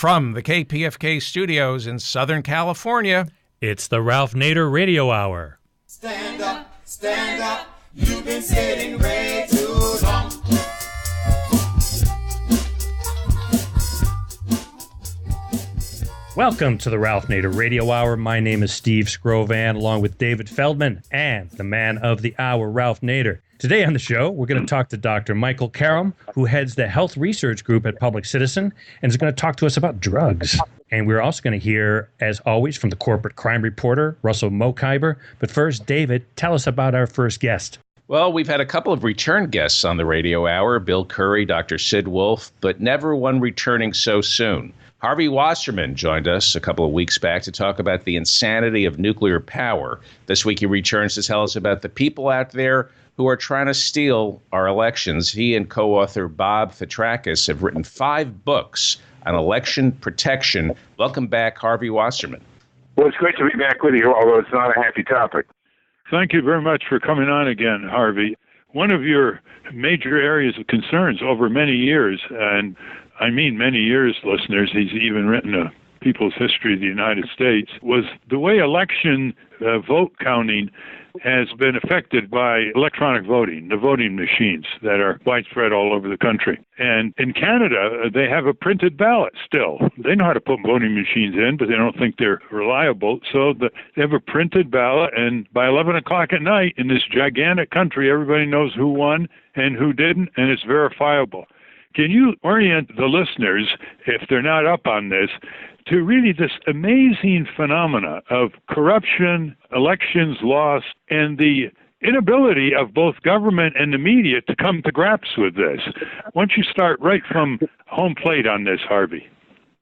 From the KPFK studios in Southern California, it's the Ralph Nader Radio Hour. Stand up, you've been sitting way too long. Welcome to the Ralph Nader Radio Hour. My name is Steve Scrovan, along with David Feldman and the man of the hour, Ralph Nader. Today on the show, we're going to talk to Dr. Michael Coram, who heads the Health Research Group at Public Citizen, and is going to talk to us about drugs. And we're also going to hear, as always, from the corporate crime reporter, Russell Mokhiber. But first, David, tell us about our first guest. Well, we've had a couple of return guests on the radio hour, Bill Kerry, Dr. Sid Wolf, but never one returning so soon. Harvey Wasserman joined us a couple of weeks back to talk about the insanity of nuclear power. This week he returns to tell us about the people out there who are trying to steal our elections. He and co-author Bob Fitrakis have written 5 books on election protection. Welcome back, Harvey Wasserman. Well, it's great to be back with you, although it's not a happy topic. Thank you very much for coming on again, Harvey. One of your major areas of concerns over many years, and I mean many years, listeners, he's even written a People's History of the United States, was the way election vote counting has been affected by electronic voting, the voting machines that are widespread all over the country. And in Canada, they have a printed ballot still. They know how to put voting machines in, but they don't think they're reliable. So they have a printed ballot, and by 11 o'clock at night in this gigantic country, everybody knows who won and who didn't, and it's verifiable. Can you orient the listeners, if they're not up on this, to really this amazing phenomena of corruption, elections lost, and the inability of both government and the media to come to grips with this? Why don't you start right from home plate on this, Harvey?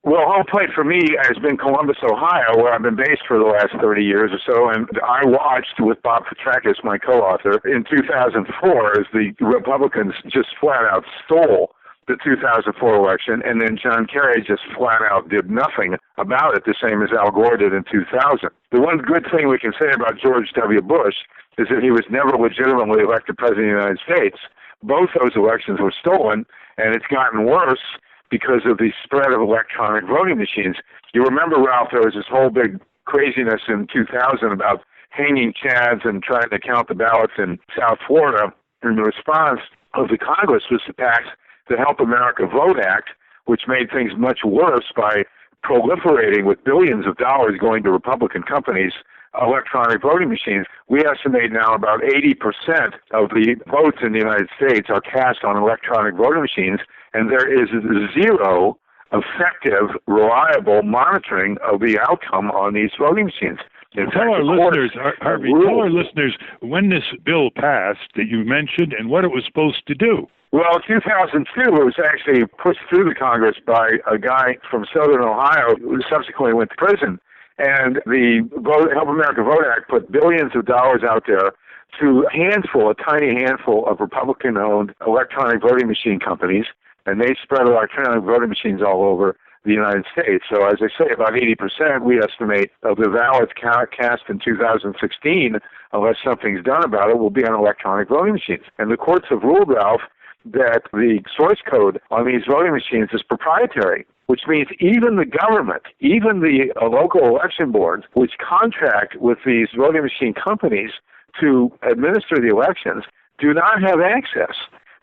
Well, home plate for me has been Columbus, Ohio, where I've been based for the last 30 years or so, and I watched with Bob Fitrakis, my co-author, in 2004 as the Republicans just flat out stole the 2004 election, and then John Kerry just flat out did nothing about it, the same as Al Gore did in 2000. The one good thing we can say about George W. Bush is that he was never legitimately elected president of the United States. Both those elections were stolen, and it's gotten worse because of the spread of electronic voting machines. You remember, Ralph, there was this whole big craziness in 2000 about hanging chads and trying to count the ballots in South Florida, and the response of the Congress was to pass the Help America Vote Act, which made things much worse by proliferating with billions of dollars going to Republican companies electronic voting machines. We estimate now about 80% of the votes in the United States are cast on electronic voting machines, and there is zero effective, reliable monitoring of the outcome on these voting machines. Tell our listeners, Harvey, tell our listeners when this bill passed that you mentioned and what it was supposed to do. Well, in 2002, it was actually pushed through the Congress by a guy from Southern Ohio who subsequently went to prison. And the Help America Vote Act put billions of dollars out there to a tiny handful of Republican-owned electronic voting machine companies, and they spread electronic voting machines all over the United States. So as I say, about 80%, we estimate, of the ballots cast in 2016, unless something's done about it, will be on electronic voting machines. And the courts have ruled, Ralph, that the source code on these voting machines is proprietary, which means even the government, even the local election boards, which contract with these voting machine companies to administer the elections, do not have access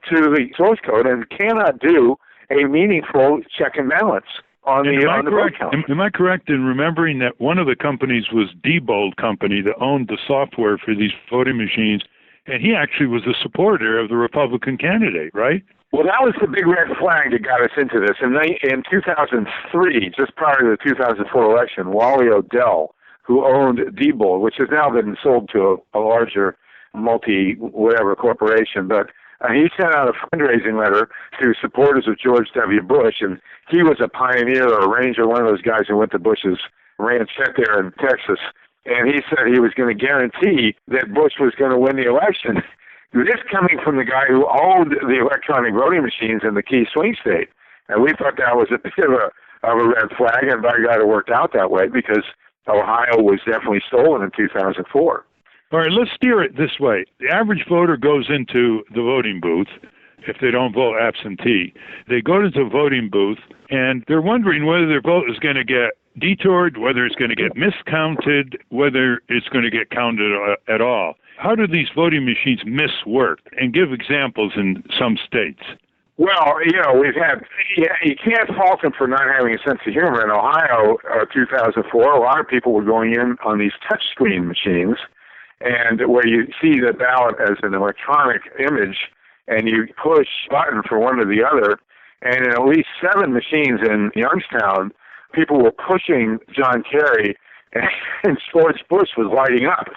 to the source code and cannot do a meaningful check and balance on the vote count. Am I correct in remembering that one of the companies was Diebold Company that owned the software for these voting machines, and he actually was a supporter of the Republican candidate, right? Well, that was the big red flag that got us into this. In 2003, just prior to the 2004 election, Wally Odell, who owned Diebold, which has now been sold to a larger multi-whatever corporation, but he sent out a fundraising letter to supporters of George W. Bush, and he was a pioneer or a ranger, one of those guys who went to Bush's ranch there in Texas, and he said he was going to guarantee that Bush was going to win the election. This coming from the guy who owned the electronic voting machines in the key swing state, and we thought that was a bit of a red flag, and by God, it worked out that way because Ohio was definitely stolen in 2004. All right, let's steer it this way. The average voter goes into the voting booth, if they don't vote absentee. They go to the voting booth, and they're wondering whether their vote is going to get detoured, whether it's going to get miscounted, whether it's going to get counted at all. How do these voting machines miswork? And give examples in some states. Well, you can't fault them for not having a sense of humor. In Ohio, 2004, a lot of people were going in on these touchscreen machines, and where you see the ballot as an electronic image, and you push a button for one or the other, and in at least 7 machines in Youngstown, people were pushing John Kerry, and George Bush was lighting up.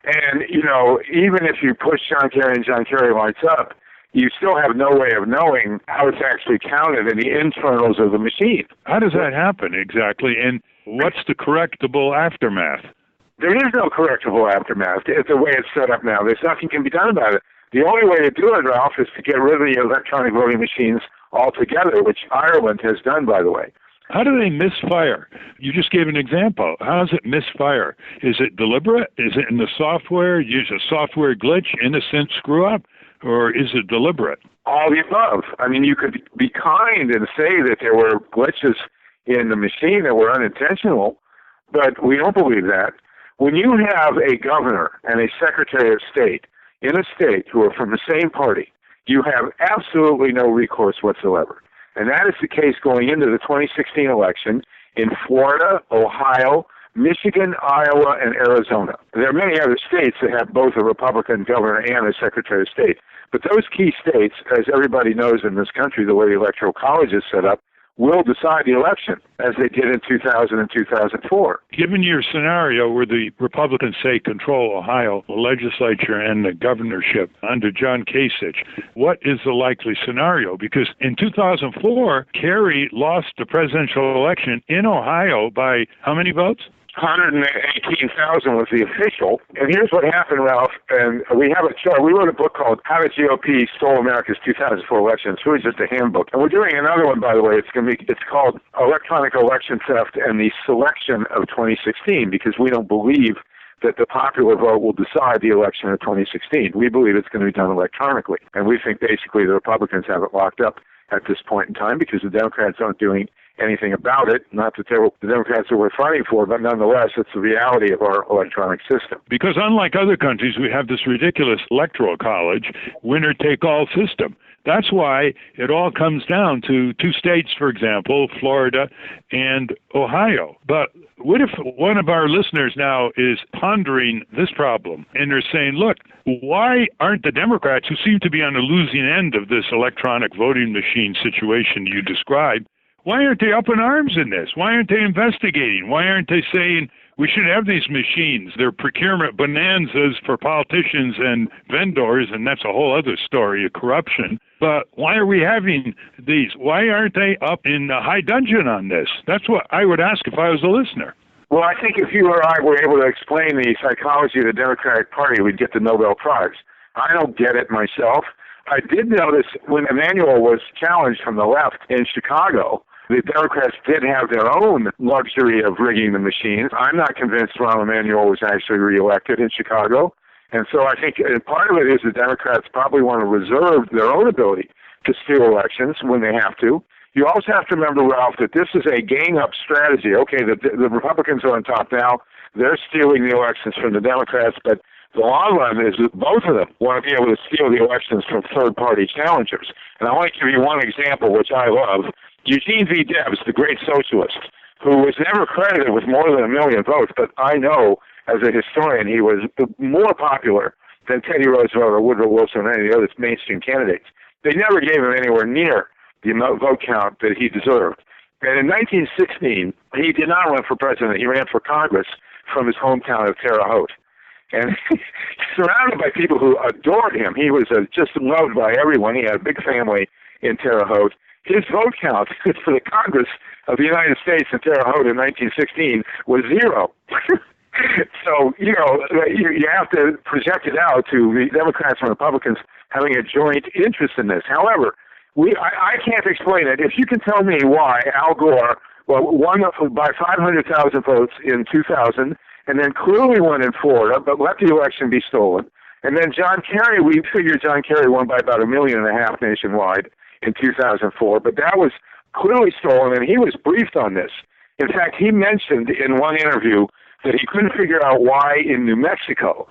And, even if you push John Kerry and John Kerry lights up, you still have no way of knowing how it's actually counted in the internals of the machine. How does that happen exactly, and what's the correctable aftermath? There is no correctable aftermath. It's the way it's set up now. There's nothing can be done about it. The only way to do it, Ralph, is to get rid of the electronic voting machines altogether, which Ireland has done, by the way. How do they misfire? You just gave an example. How does it misfire? Is it deliberate? Is it in the software? Use a software glitch, innocent screw-up? Or is it deliberate? All the above. I mean, you could be kind and say that there were glitches in the machine that were unintentional, but we don't believe that. When you have a governor and a secretary of state in a state who are from the same party, you have absolutely no recourse whatsoever. And that is the case going into the 2016 election in Florida, Ohio, Michigan, Iowa, and Arizona. There are many other states that have both a Republican governor and a secretary of state. But those key states, as everybody knows in this country, the way the Electoral College is set up, will decide the election, as they did in 2000 and 2004. Given your scenario where the Republicans, say, control Ohio, the legislature, and the governorship under John Kasich, what is the likely scenario? Because in 2004, Kerry lost the presidential election in Ohio by how many votes? 118,000 was the official. And here's what happened, Ralph. And we have a chart. We wrote a book called How the GOP Stole America's 2004 Election. It's really just a handbook. And we're doing another one, by the way. It's called Electronic Election Theft and the Selection of 2016, because we don't believe that the popular vote will decide the election of 2016. We believe it's going to be done electronically. And we think basically the Republicans have it locked up at this point in time because the Democrats aren't doing anything about it. Not that they're the Democrats that we're fighting for, but nonetheless, it's the reality of our electronic system. Because unlike other countries, we have this ridiculous electoral college, winner-take-all system. That's why it all comes down to 2 states, for example, Florida and Ohio. But what if one of our listeners now is pondering this problem and they're saying, look, why aren't the Democrats, who seem to be on the losing end of this electronic voting machine situation you described, why aren't they up in arms in this? Why aren't they investigating? Why aren't they saying we should have these machines? They're procurement bonanzas for politicians and vendors, and that's a whole other story of corruption. But why are we having these? Why aren't they up in the high dungeon on this? That's what I would ask if I was a listener. Well, I think if you or I were able to explain the psychology of the Democratic Party, we'd get the Nobel Prize. I don't get it myself. I did notice when Emanuel was challenged from the left in Chicago, the Democrats did have their own luxury of rigging the machines. I'm not convinced Rahm Emanuel was actually reelected in Chicago. And so I think part of it is the Democrats probably want to reserve their own ability to steal elections when they have to. You also have to remember, Ralph, that this is a gang-up strategy. Okay, the Republicans are on top now. They're stealing the elections from the Democrats, but the long run is that both of them want to be able to steal the elections from third-party challengers. And I want to give you one example, which I love. Eugene V. Debs, the great socialist, who was never credited with more than 1 million votes, but I know as a historian he was more popular than Teddy Roosevelt or Woodrow Wilson or any of the other mainstream candidates. They never gave him anywhere near the vote count that he deserved. And in 1916, he did not run for president. He ran for Congress from his hometown of Terre Haute. And surrounded by people who adored him. He was just loved by everyone. He had a big family in Terre Haute. His vote count for the Congress of the United States in Terre Haute in 1916 was 0. So, you have to project it out to the Democrats and Republicans having a joint interest in this. However, I can't explain it. If you can tell me why Al Gore won by 500,000 votes in 2000 and then clearly won in Florida but let the election be stolen, And then John Kerry, we figured John Kerry won by about 1.5 million nationwide in 2004, but that was clearly stolen, and he was briefed on this. In fact, he mentioned in one interview that he couldn't figure out why in New Mexico,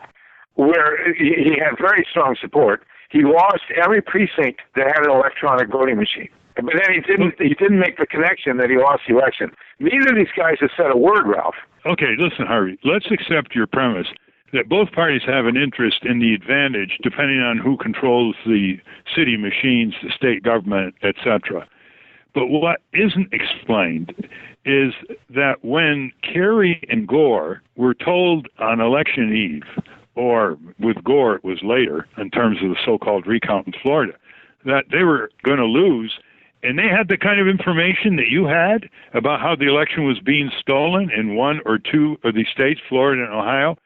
where he had very strong support, he lost every precinct that had an electronic voting machine. But then he didn't make the connection that he lost the election. Neither of these guys have said a word, Ralph. Okay, listen, Harvey, let's accept your premise that both parties have an interest in the advantage depending on who controls the city machines, the state government, etc. But what isn't explained is that when Kerry and Gore were told on election eve, or with Gore it was later in terms of the so-called recount in Florida, that they were going to lose, and they had the kind of information that you had about how the election was being stolen in one or two of these states, Florida and Ohio,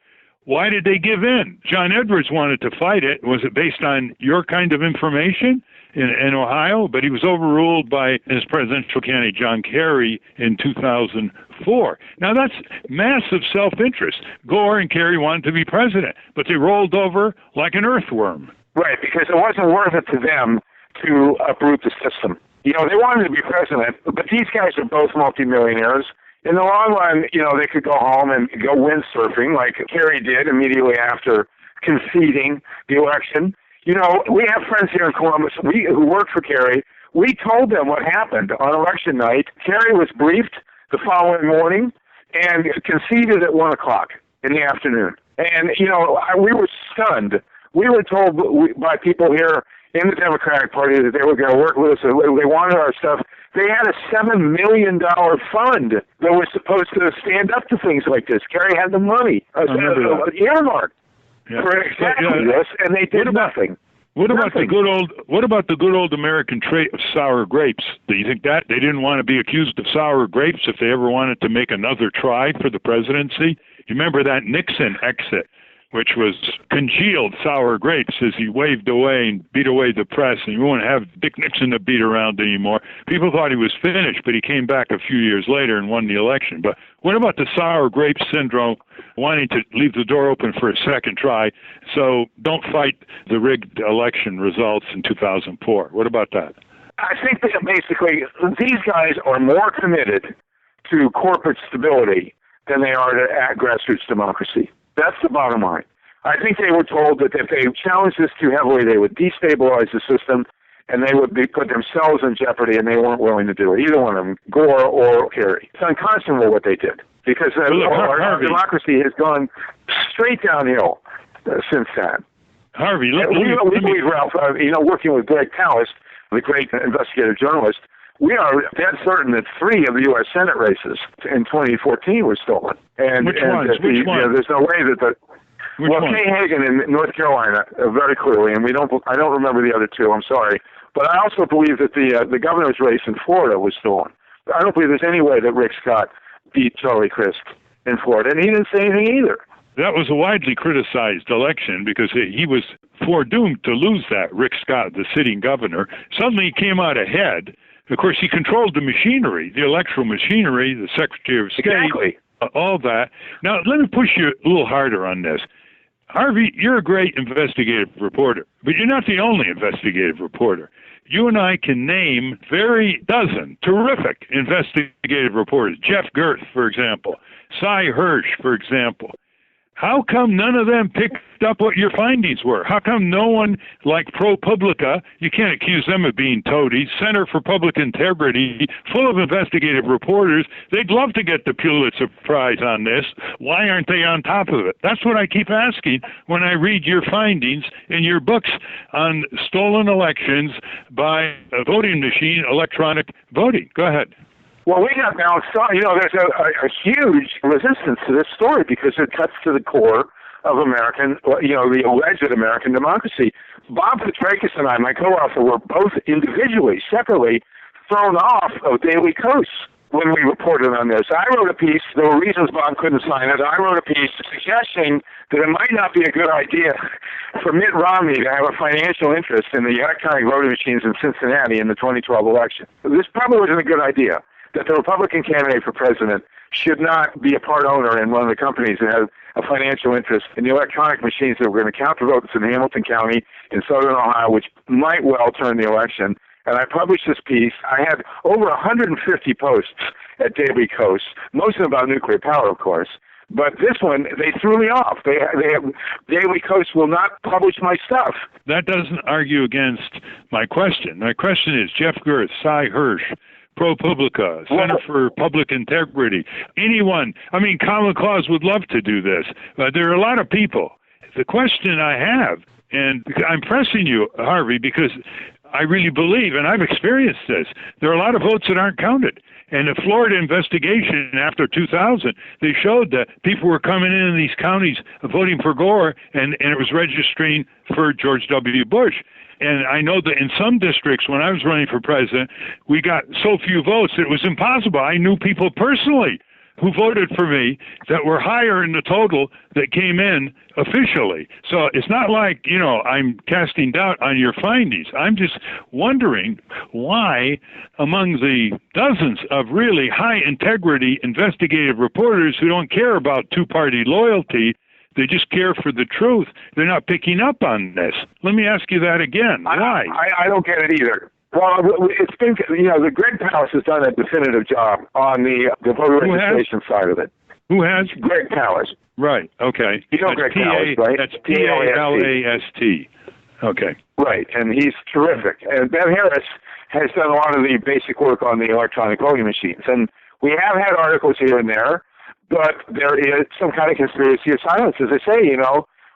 why did they give in? John Edwards wanted to fight it. Was it based on your kind of information in Ohio? But he was overruled by his presidential candidate, John Kerry, in 2004. Now, that's massive self-interest. Gore and Kerry wanted to be president, but they rolled over like an earthworm. Right, because it wasn't worth it to them to uproot the system. You know, they wanted to be president, but these guys are both multimillionaires. In the long run, you know, they could go home and go windsurfing like Kerry did immediately after conceding the election. You know, we have friends here in Columbus who work for Kerry. We told them what happened on election night. Kerry was briefed the following morning and conceded at 1 o'clock in the afternoon. And, you know, we were stunned. We were told by people here in the Democratic Party that they were going to work with us. They wanted our stuff. They had a $7 million fund that was supposed to stand up to things like this. Kerry had the money, earmarked for exactly this, and they did nothing. What about the good old American trait of sour grapes? Do you think that they didn't want to be accused of sour grapes if they ever wanted to make another try for the presidency? You remember that Nixon exit, which was congealed sour grapes as he waved away and beat away the press, and you won't have Dick Nixon to beat around anymore. People thought he was finished, but he came back a few years later and won the election. But what about the sour grape syndrome, wanting to leave the door open for a second try, so don't fight the rigged election results in 2004? What about that? I think that basically these guys are more committed to corporate stability than they are to grassroots democracy. That's the bottom line. I think they were told that if they challenged this too heavily, they would destabilize the system, and they would put themselves in jeopardy, and they weren't willing to do it. Either one of them, Gore or Kerry. It's unconscionable what they did, because our democracy has gone straight downhill since then. Harvey, we believe, Ralph, working with Greg Palast, the great investigative journalist, we are dead certain that 3 of the U.S. Senate races in 2014 were stolen. Which ones? There's no way that Kay Hagan in North Carolina, very clearly, and I don't remember the other 2. I'm sorry, but I also believe that the governor's race in Florida was stolen. I don't believe there's any way that Rick Scott beat Charlie Crist in Florida, and he didn't say anything either. That was a widely criticized election because he was foredoomed to lose that. Rick Scott, the sitting governor, suddenly came out ahead. Of course, he controlled the machinery, the electoral machinery, the Secretary of State, exactly. All that. Now, let me push you a little harder on this. Harvey, you're a great investigative reporter, but you're not the only investigative reporter. You and I can name dozen terrific investigative reporters. Jeff Gerth, for example. Cy Hirsch, for example. How come none of them picked up what your findings were? How come no one like ProPublica, you can't accuse them of being toadies, Center for Public Integrity, full of investigative reporters, they'd love to get the Pulitzer Prize on this. Why aren't they on top of it? That's what I keep asking when I read your findings in your books on stolen elections by a voting machine, electronic voting. Go ahead. Well, we have now, there's a huge resistance to this story because it cuts to the core of American, the alleged American democracy. Bob Petrakis and I, my co-author, were both individually, separately, thrown off of Daily Kos when we reported on this. I wrote a piece, there were reasons Bob couldn't sign it, I wrote a piece suggesting that it might not be a good idea for Mitt Romney to have a financial interest in the electronic voting machines in Cincinnati in the 2012 election. This probably wasn't a good idea. that the Republican candidate for president should not be a part owner in one of the companies that has a financial interest in the electronic machines that were going to count the votes in Hamilton County in southern Ohio, which might well turn the election. And I published this piece. I had over 150 posts at Daily Kos, most of them about nuclear power, of course. But this one, they threw me off. Daily Kos will not publish my stuff. That doesn't argue against my question. My question is, Jeff Gerth, Cy Hirsch, ProPublica, Center for Public Integrity, anyone. I mean, Common Cause would love to do this. There are a lot of people. The question I have, and I'm pressing you, Harvey, because I really believe, and I've experienced this, there are a lot of votes that aren't counted. And the Florida investigation after 2000, they showed that people were coming in these counties voting for Gore, and it was registering for George W. Bush. And I know that in some districts, when I was running for president, we got so few votes that it was impossible. I knew people personally who voted for me that were higher in the total that came in officially. So it's not like, I'm casting doubt on your findings. I'm just wondering why, among the dozens of really high integrity investigative reporters who don't care about two-party loyalty, they just care for the truth, they're not picking up on this. Let me ask you that again. Why? I don't get it either. Well, it's been, the Greg Palast has done a definitive job on the voter registration side of it. Who has? Greg Palast. Right, okay. You know Greg Palast, right? That's P-A-L-A-S-T. Okay. Right, and he's terrific. And Ben Harris has done a lot of the basic work on the electronic voting machines. And we have had articles here and there, but there is some kind of conspiracy of silence. As I say,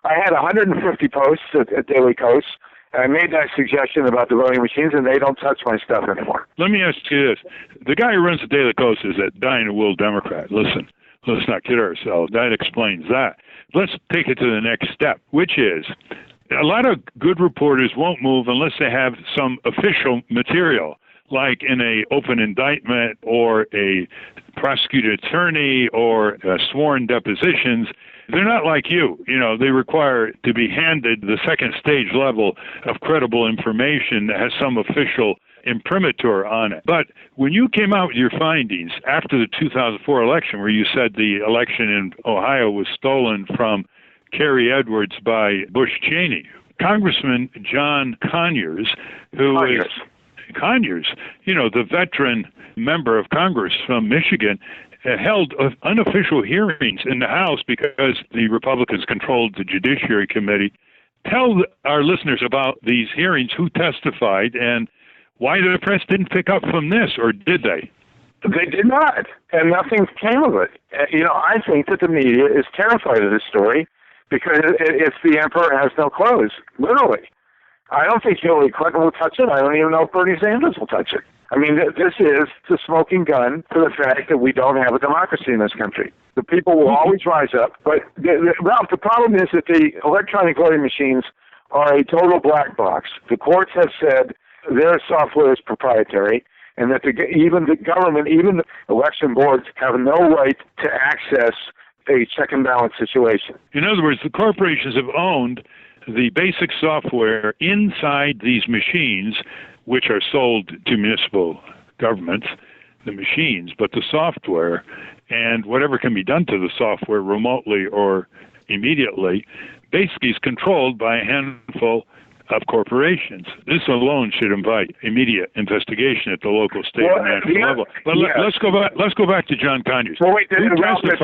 I had 150 posts at Daily Kos. I made that suggestion about the voting machines, and they don't touch my stuff anymore. Let me ask you this. The guy who runs the Daily Kos is a dying-to-will Democrat. Listen, let's not kid ourselves. That explains that. Let's take it to the next step, which is a lot of good reporters won't move unless they have some official material, like in an open indictment or a prosecuted attorney or sworn depositions. They're not like you. They require to be handed the second stage level of credible information that has some official imprimatur on it. But when you came out with your findings after the 2004 election, where you said the election in Ohio was stolen from Kerry Edwards by Bush Cheney, Congressman John Conyers, Conyers, the veteran member of Congress from Michigan, held unofficial hearings in the House because the Republicans controlled the Judiciary Committee. Tell our listeners about these hearings, who testified, and why the press didn't pick up from this, or did they? They did not, and nothing came of it. I think that the media is terrified of this story because it's the emperor has no clothes, literally. I don't think Hillary Clinton will touch it. I don't even know if Bernie Sanders will touch it. I mean, this is the smoking gun for the fact that we don't have a democracy in this country. The people will always rise up. But, Ralph, the problem is that the electronic voting machines are a total black box. The courts have said their software is proprietary and that even the government, even the election boards, have no right to access a check and balance situation. In other words, the corporations have owned the basic software inside these machines, which are sold to municipal governments, the machines, but the software and whatever can be done to the software remotely or immediately basically is controlled by a handful of corporations. This alone should invite immediate investigation at the local, state, and national level. But let's go back to John Conyers. Well, wait, Ralph, there's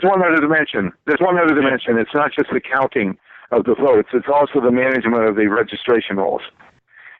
one other dimension. It's not just the counting of the votes. It's also the management of the registration rolls.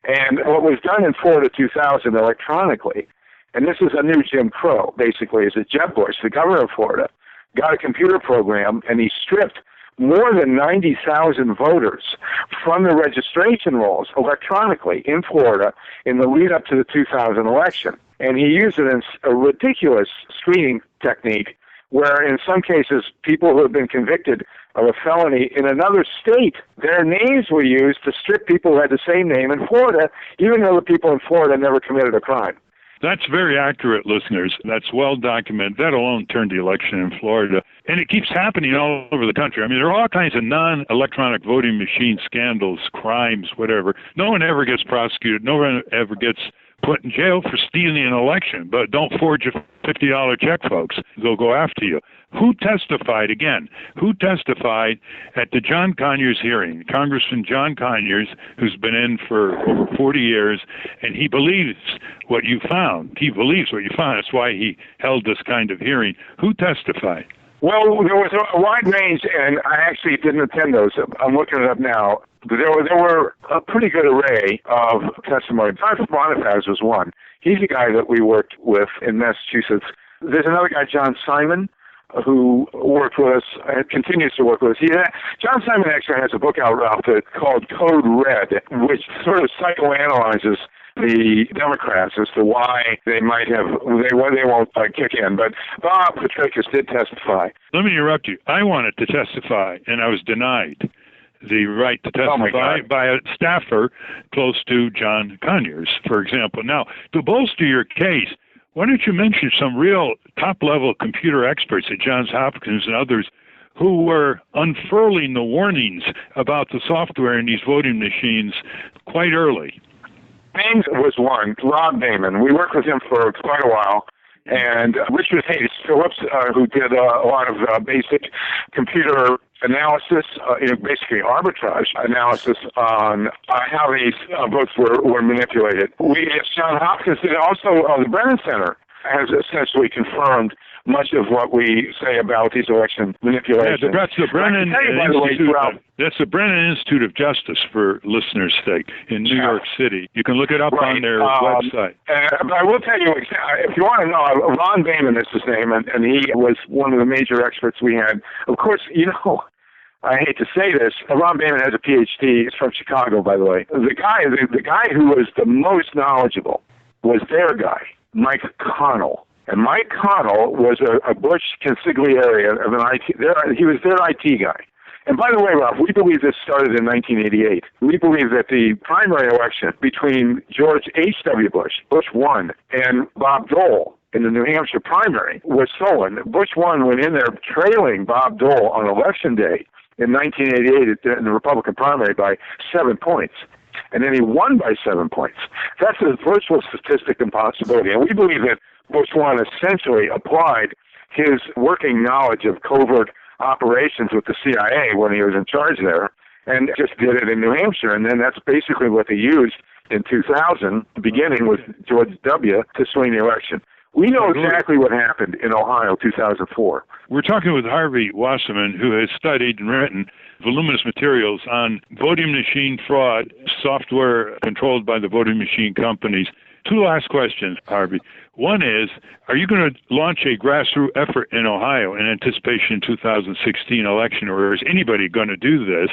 And what was done in Florida 2000 electronically, and this is a new Jim Crow, basically, is that Jeb Bush, the governor of Florida, got a computer program, and he stripped more than 90,000 voters from the registration rolls electronically in Florida in the lead up to the 2000 election. And he used it in a ridiculous screening technique where in some cases people who have been convicted of a felony in another state, their names were used to strip people who had the same name in Florida, even though the people in Florida never committed a crime. That's very accurate, listeners. That's well documented. That alone turned the election in Florida. And it keeps happening all over the country. I mean, there are all kinds of non-electronic voting machine scandals, crimes, whatever. No one ever gets prosecuted. No one ever gets put in jail for stealing an election, but don't forge a $50 check, folks. They'll go after you. Who testified, again, who testified at the John Conyers hearing? Congressman John Conyers, who's been in for over 40 years, and he believes what you found. He believes what you found. That's why he held this kind of hearing. Who testified? Well, there was a wide range, and I actually didn't attend those. I'm looking it up now. There were a pretty good array of testimony. Dr. Bonifaz was one. He's a guy that we worked with in Massachusetts. There's another guy, John Simon, who worked with us and continues to work with us. John Simon actually has a book out, Ralph, called Code Red, which sort of psychoanalyzes the Democrats as to why they might have, they won't kick in. But Bob Petrakis did testify. Let me interrupt you. I wanted to testify, and I was denied the right to testify by a staffer close to John Conyers, for example. Now, to bolster your case, why don't you mention some real top-level computer experts at Johns Hopkins and others who were unfurling the warnings about the software in these voting machines quite early? Baines was one, Rob Damon. We worked with him for quite a while. And Richard Hayes Phillips, who did a lot of basic computer analysis, basically arbitrage analysis on how these votes were manipulated. John Hopkins did also, the Brennan Center has essentially confirmed much of what we say about these election manipulations. Yeah, that's the Brennan Institute. That's the Brennan Institute of Justice, for listeners' sake, in New York City. You can look it up on their website. But I will tell you, if you want to know, Ron Damon is his name, and he was one of the major experts we had. Of course, I hate to say this, Ron Damon has a PhD. He's from Chicago, by the way. The guy who was the most knowledgeable was their guy, Mike Connell. And Mike Connell was a Bush consigliere of an IT. He was their IT guy. And by the way, Ralph, we believe this started in 1988. We believe that the primary election between George H.W. Bush, Bush won, and Bob Dole in the New Hampshire primary was stolen. Bush won, went in there trailing Bob Dole on Election Day in 1988 in the Republican primary by 7 points. And then he won by 7 points. That's a virtual statistic impossibility. And we believe that Bush 1 essentially applied his working knowledge of covert operations with the CIA when he was in charge there, and just did it in New Hampshire. And then that's basically what they used in 2000, beginning with George W., to swing the election. We know exactly what happened in Ohio 2004. We're talking with Harvey Wasserman, who has studied and written voluminous materials on voting machine fraud, software controlled by the voting machine companies. Two last questions, Harvey. One is, are you going to launch a grassroots effort in Ohio in anticipation of the 2016 election, or is anybody going to do this?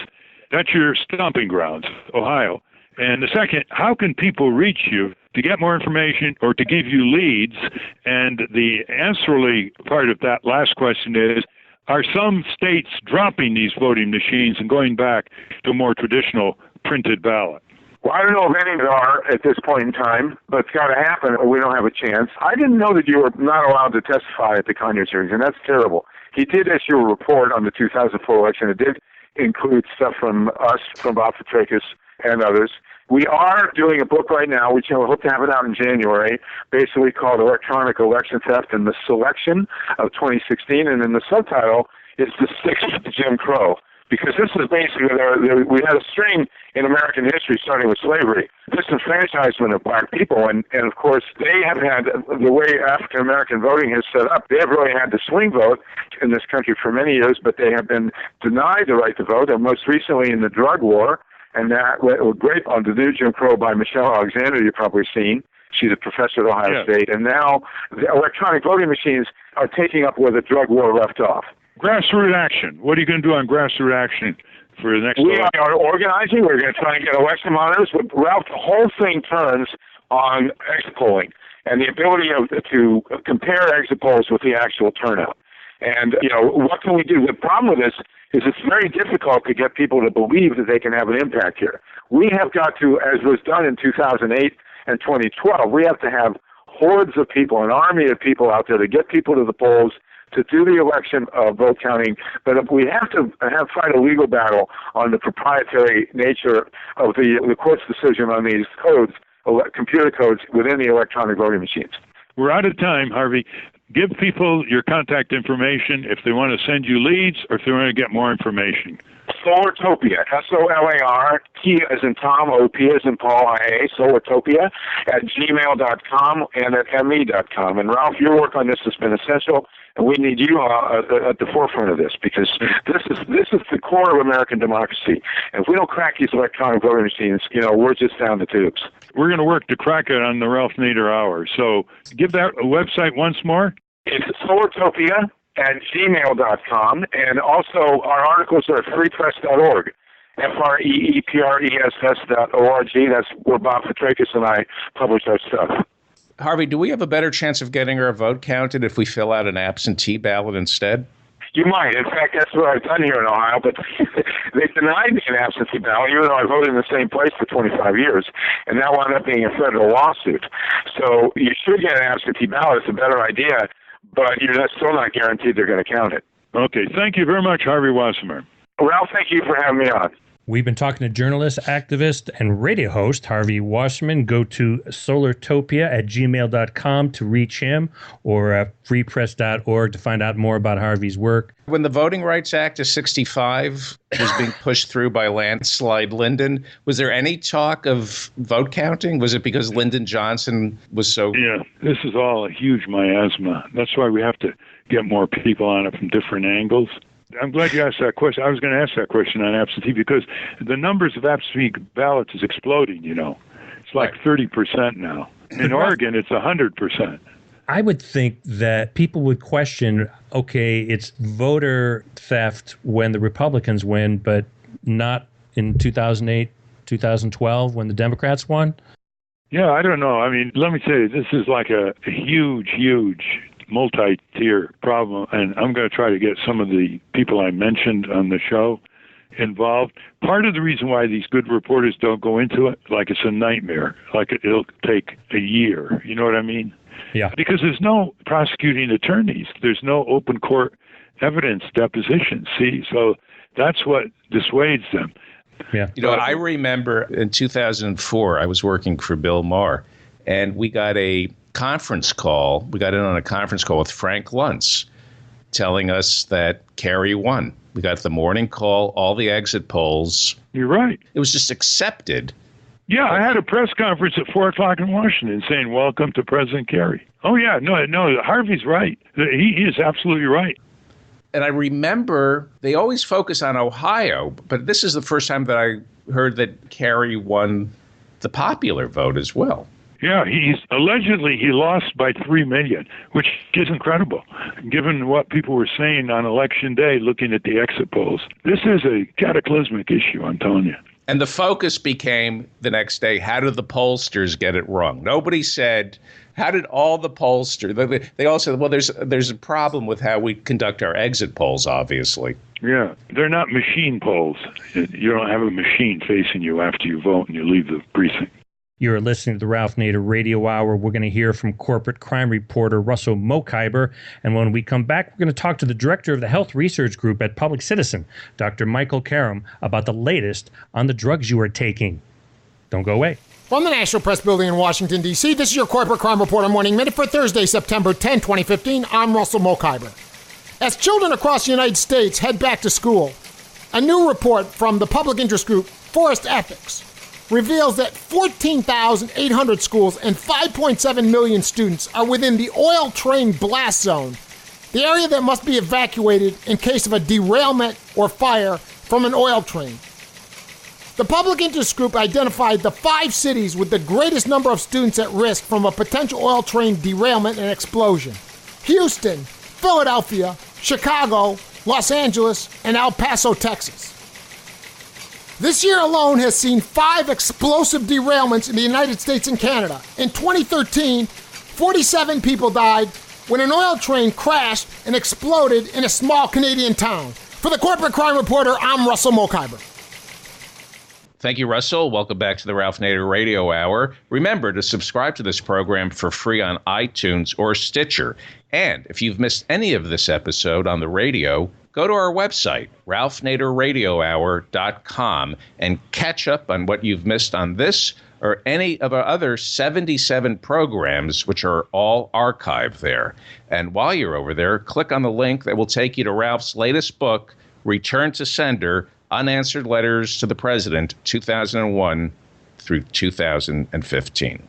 That's your stomping grounds, Ohio. And the second, how can people reach you to get more information or to give you leads? And the answerly part of that last question is, are some states dropping these voting machines and going back to a more traditional printed ballot? Well, I don't know if any are at this point in time, but it's got to happen or we don't have a chance. I didn't know that you were not allowed to testify at the Conyers hearings, and that's terrible. He did issue a report on the 2004 election. It did include stuff from us, from Bob Petrakis and others. We are doing a book right now, which we hope to have it out in January, basically called Electronic Election Theft and the Selection of 2016, and then the subtitle is The Sixth Jim Crow. Because this is basically, we had a string in American history starting with slavery, disenfranchisement of black people, and of course they have had, the way African American voting is set up, they have really had the swing vote in this country for many years, but they have been denied the right to vote, and most recently in the drug war, and that was great on the new Jim Crow by Michelle Alexander, you've probably seen. She's a professor at Ohio State, and now the electronic voting machines are taking up where the drug war left off. Grassroots action. What are you going to do on grassroots action for the next We election? are organizing. We're going to try and get election monitors. But, Ralph, the whole thing turns on exit polling and the ability to compare exit polls with the actual turnout. And, what can we do? The problem with this is it's very difficult to get people to believe that they can have an impact here. We have got to, as was done in 2008 and 2012, we have to have hordes of people, an army of people out there to get people to the polls, to do the election vote counting, but we have to fight a legal battle on the proprietary nature of the court's decision on these codes, computer codes within the electronic voting machines. We're out of time, Harvey. Give people your contact information if they want to send you leads or if they want to get more information. Solartopia, SOLAR, T as in Tom, OP as in Paul, IA, Solartopia at gmail.com and at me.com. And Ralph, your work on this has been essential, and we need you at the forefront of this, because this is the core of American democracy. And if we don't crack these electronic voting machines, we're just down the tubes. We're going to work to crack it on the Ralph Nader Hour. So give that website once more. It's Solartopia at gmail.com, and also our articles are at freepress.org, freepress.org. That's where Bob Petrakis and I publish our stuff. Harvey, do we have a better chance of getting our vote counted if we fill out an absentee ballot instead? You might. In fact, that's what I've done here in Ohio, but they denied me an absentee ballot, even though I voted in the same place for 25 years, and that wound up being a federal lawsuit. So you should get an absentee ballot. It's a better idea, but you're still not guaranteed they're going to count it. Okay. Thank you very much, Harvey Wasserman. Ralph, thank you for having me on. We've been talking to journalist, activist, and radio host Harvey Wasserman. Go to solartopia@gmail.com to reach him, or freepress.org to find out more about Harvey's work. When the Voting Rights Act of 65 was being pushed through by landslide Lyndon, was there any talk of vote counting? Was it because Lyndon Johnson was so... Yeah, this is all a huge miasma. That's why we have to get more people on it from different angles. I'm glad you asked that question. I was going to ask that question on absentee because the numbers of absentee ballots is exploding, It's like 30% now. In Oregon, it's 100%. I would think that people would question, okay, it's voter theft when the Republicans win, but not in 2008, 2012 when the Democrats won? Yeah, I don't know. I mean, let me tell you, this is like a huge multi-tier problem, and I'm going to try to get some of the people I mentioned on the show involved. Part of the reason why these good reporters don't go into it, like it's a nightmare, like it'll take a year. You know what I mean? Yeah. Because there's no prosecuting attorneys. There's no open court evidence deposition. See, so that's what dissuades them. Yeah. I remember in 2004, I was working for Bill Maher, and we got a conference call. We got in on a conference call with Frank Luntz telling us that Kerry won. We got the morning call, all the exit polls. You're right. It was just accepted. Yeah, I had a press conference at 4 o'clock in Washington saying, welcome to President Kerry. Oh, yeah, no, Harvey's right. He is absolutely right. And I remember they always focus on Ohio, but this is the first time that I heard that Kerry won the popular vote as well. Yeah, he lost by 3 million, which is incredible, given what people were saying on Election Day, looking at the exit polls. This is a cataclysmic issue, I'm telling you. And the focus became the next day, how did the pollsters get it wrong? Nobody said, how did all the pollsters? They all said, well, there's a problem with how we conduct our exit polls, obviously. Yeah, they're not machine polls. You don't have a machine facing you after you vote and you leave the precinct. You're listening to the Ralph Nader Radio Hour. We're going to hear from corporate crime reporter Russell Mokhiber. And when we come back, we're going to talk to the director of the Health Research Group at Public Citizen, Dr. Michael Coram, about the latest on the drugs you are taking. Don't go away. From the National Press Building in Washington, D.C., this is your Corporate Crime Reporter Morning Minute for Thursday, September 10, 2015. I'm Russell Mokhiber. As children across the United States head back to school, a new report from the public interest group Forest Ethics reveals that 14,800 schools and 5.7 million students are within the oil train blast zone, the area that must be evacuated in case of a derailment or fire from an oil train. The public interest group identified the 5 cities with the greatest number of students at risk from a potential oil train derailment and explosion: Houston, Philadelphia, Chicago, Los Angeles, and El Paso, Texas. This year alone has seen 5 explosive derailments in the United States and Canada. In 2013, 47 people died when an oil train crashed and exploded in a small Canadian town. For the Corporate Crime Reporter, I'm Russell Mokhiber. Thank you, Russell. Welcome back to the Ralph Nader Radio Hour. Remember to subscribe to this program for free on iTunes or Stitcher. And if you've missed any of this episode on the radio, go to our website, ralphnaderradiohour.com, and catch up on what you've missed on this or any of our other 77 programs, which are all archived there. And while you're over there, click on the link that will take you to Ralph's latest book, Return to Sender, Unanswered Letters to the President, 2001 through 2015.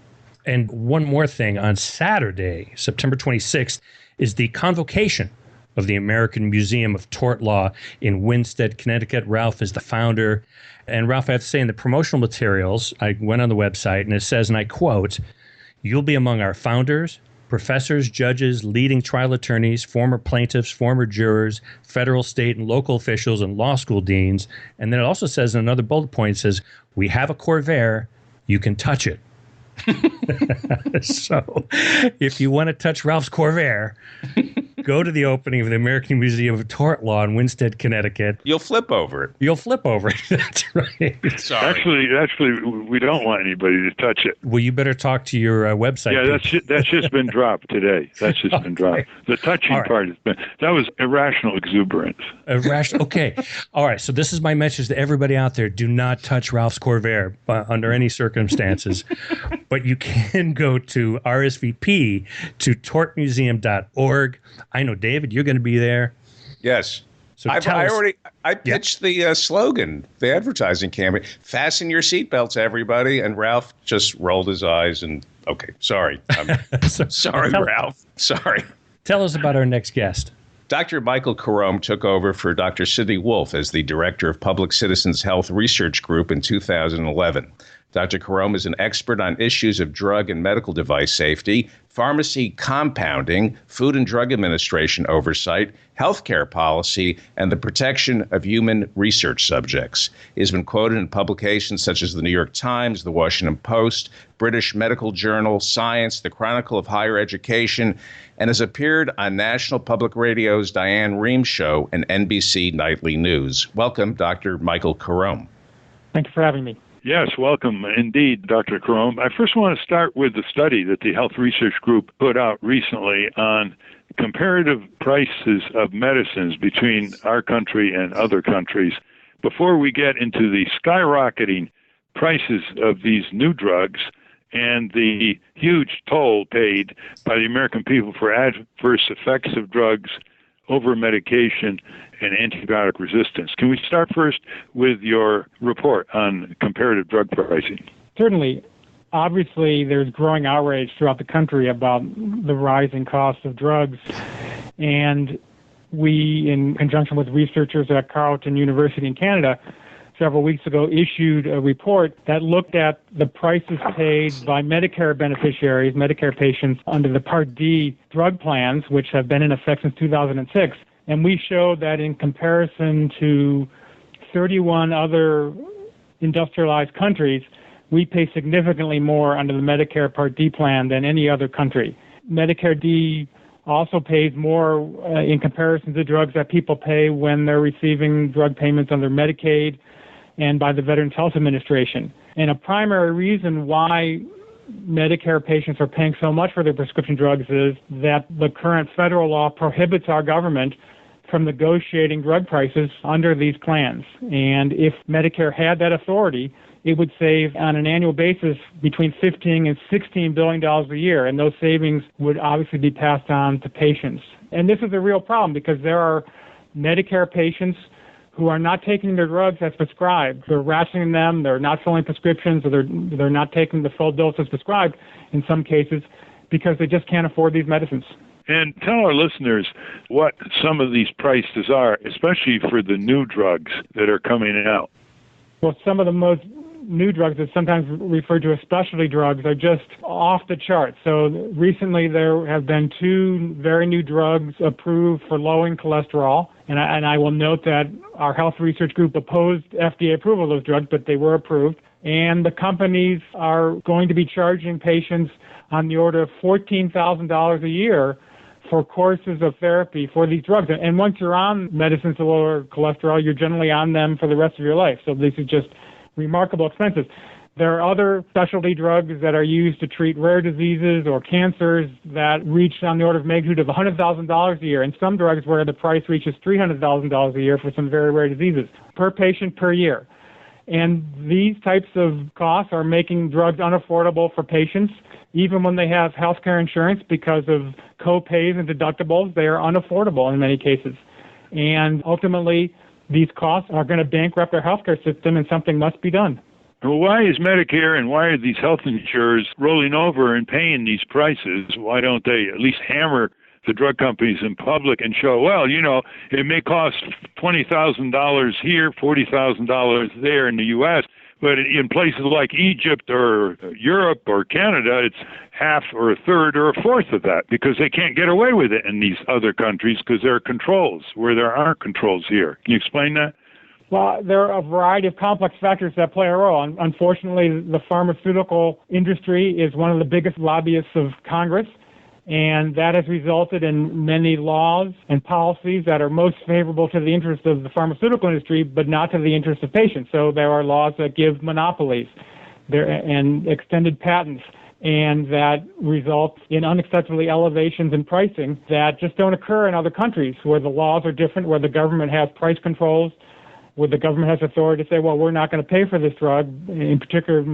And one more thing, on Saturday, September 26th, is the convocation of the American Museum of Tort Law in Winstead, Connecticut. Ralph is the founder. And Ralph, I have to say, in the promotional materials, I went on the website, and it says, and I quote, "You'll be among our founders, professors, judges, leading trial attorneys, former plaintiffs, former jurors, federal, state, and local officials, and law school deans." And then it also says in another bullet point, it says, "We have a Corvair, you can touch it." So if you want to touch Ralph's Corvair, go to the opening of the American Museum of Tort Law in Winstead, Connecticut. You'll flip over it. You'll flip over it. That's right. Sorry. Actually, we don't want anybody to touch it. Well, you better talk to your website. Yeah, that's just been dropped today. That's just been dropped. The touching part has been, that was irrational exuberance. Okay. All right. So this is my message to everybody out there. Do not touch Ralph's Corvair under any circumstances. But you can go to RSVP to tortmuseum.org. I know, David, you're going to be there. Yes. So I pitched the slogan, the advertising campaign. Fasten your seatbelts, everybody. And Ralph just rolled his eyes and, okay, sorry. Sorry, Ralph. Sorry. Tell us about our next guest. Dr. Michael Coram took over for Dr. Sidney Wolfe as the director of Public Citizen's Health Research Group in 2011. Dr. Carome is an expert on issues of drug and medical device safety, pharmacy compounding, Food and Drug Administration oversight, healthcare policy, and the protection of human research subjects. He has been quoted in publications such as the New York Times, the Washington Post, British Medical Journal, Science, the Chronicle of Higher Education, and has appeared on National Public Radio's Diane Rehm Show and NBC Nightly News. Welcome, Dr. Michael Coram. Thank you for having me. Yes, welcome indeed, Dr. Carome. I first want to start with the study that the Health Research Group put out recently on comparative prices of medicines between our country and other countries. Before we get into the skyrocketing prices of these new drugs and the huge toll paid by the American people for adverse effects of drugs, over-medication, and antibiotic resistance. Can we start first with your report on comparative drug pricing? Certainly. Obviously, there's growing outrage throughout the country about the rising cost of drugs. And we, in conjunction with researchers at Carleton University in Canada, several weeks ago issued a report that looked at the prices paid by Medicare beneficiaries, Medicare patients, under the Part D drug plans, which have been in effect since 2006. And we showed that in comparison to 31 other industrialized countries, we pay significantly more under the Medicare Part D plan than any other country. Medicare D also pays more in comparison to drugs that people pay when they're receiving drug payments under Medicaid and by the Veterans Health Administration. And a primary reason why Medicare patients are paying so much for their prescription drugs is that the current federal law prohibits our government from negotiating drug prices under these plans. And if Medicare had that authority, it would save on an annual basis between $15 and $16 billion a year, and those savings would obviously be passed on to patients. And this is a real problem because there are Medicare patients who are not taking their drugs as prescribed. They're rationing them, they're not filling prescriptions, or they're not taking the full dose as prescribed in some cases because they just can't afford these medicines. And tell our listeners what some of these prices are, especially for the new drugs that are coming out. Well, some of the most new drugs that sometimes referred to as specialty drugs are just off the charts. So recently there have been 2 very new drugs approved for lowering cholesterol. And I will note that our health research group opposed FDA approval of those drugs, but they were approved. And the companies are going to be charging patients on the order of $14,000 a year for courses of therapy for these drugs. And once you're on medicines to lower cholesterol, you're generally on them for the rest of your life. So this is just remarkable expenses. There are other specialty drugs that are used to treat rare diseases or cancers that reach on the order of magnitude of $100,000 a year, and some drugs where the price reaches $300,000 a year for some very rare diseases per patient per year. And these types of costs are making drugs unaffordable for patients. Even when they have healthcare insurance, because of co-pays and deductibles, they are unaffordable in many cases. And ultimately, these costs are going to bankrupt our healthcare system, and something must be done. Well, why is Medicare and why are these health insurers rolling over and paying these prices? Why don't they at least hammer the drug companies in public and show, well, it may cost $20,000 here, $40,000 there in the U.S., but in places like Egypt or Europe or Canada, it's half or a third or a fourth of that because they can't get away with it in these other countries because there are controls where there aren't controls here. Can you explain that? Well, there are a variety of complex factors that play a role. Unfortunately, the pharmaceutical industry is one of the biggest lobbyists of Congress, and that has resulted in many laws and policies that are most favorable to the interests of the pharmaceutical industry, but not to the interests of patients. So there are laws that give monopolies and extended patents, and that result in unacceptably elevations in pricing that just don't occur in other countries where the laws are different, where the government has price controls, where the government has authority to say, well, we're not going to pay for this drug. In particular,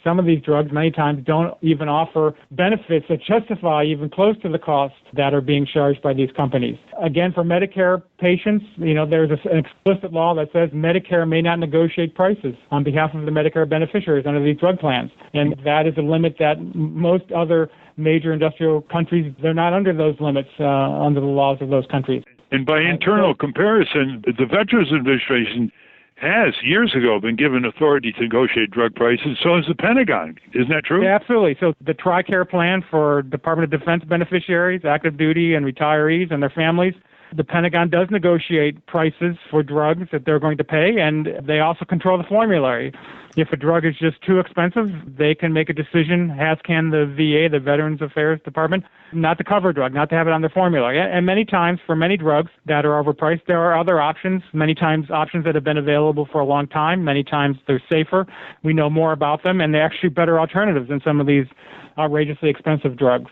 some of these drugs many times don't even offer benefits that justify even close to the costs that are being charged by these companies. Again, for Medicare patients, there's an explicit law that says Medicare may not negotiate prices on behalf of the Medicare beneficiaries under these drug plans. And that is a limit that most other major industrial countries, they're not under those limits under the laws of those countries. And by internal comparison, the Veterans Administration has years ago been given authority to negotiate drug prices, so has the Pentagon. Isn't that true? Yeah, absolutely. So the TRICARE plan for Department of Defense beneficiaries, active duty and retirees and their families, the Pentagon does negotiate prices for drugs that they're going to pay, and they also control the formulary. If a drug is just too expensive, they can make a decision, as can the VA, the Veterans Affairs Department, not to cover a drug, not to have it on their formulary. And many times, for many drugs that are overpriced, there are other options, many times options that have been available for a long time. Many times they're safer. We know more about them, and they're actually better alternatives than some of these outrageously expensive drugs.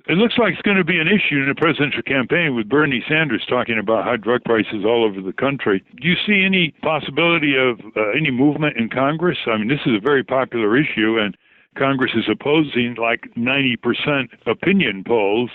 It looks like it's going to be an issue in the presidential campaign with Bernie Sanders talking about high drug prices all over the country. Do you see any possibility of any movement in Congress? I mean, this is a very popular issue, and Congress is opposing like 90% opinion polls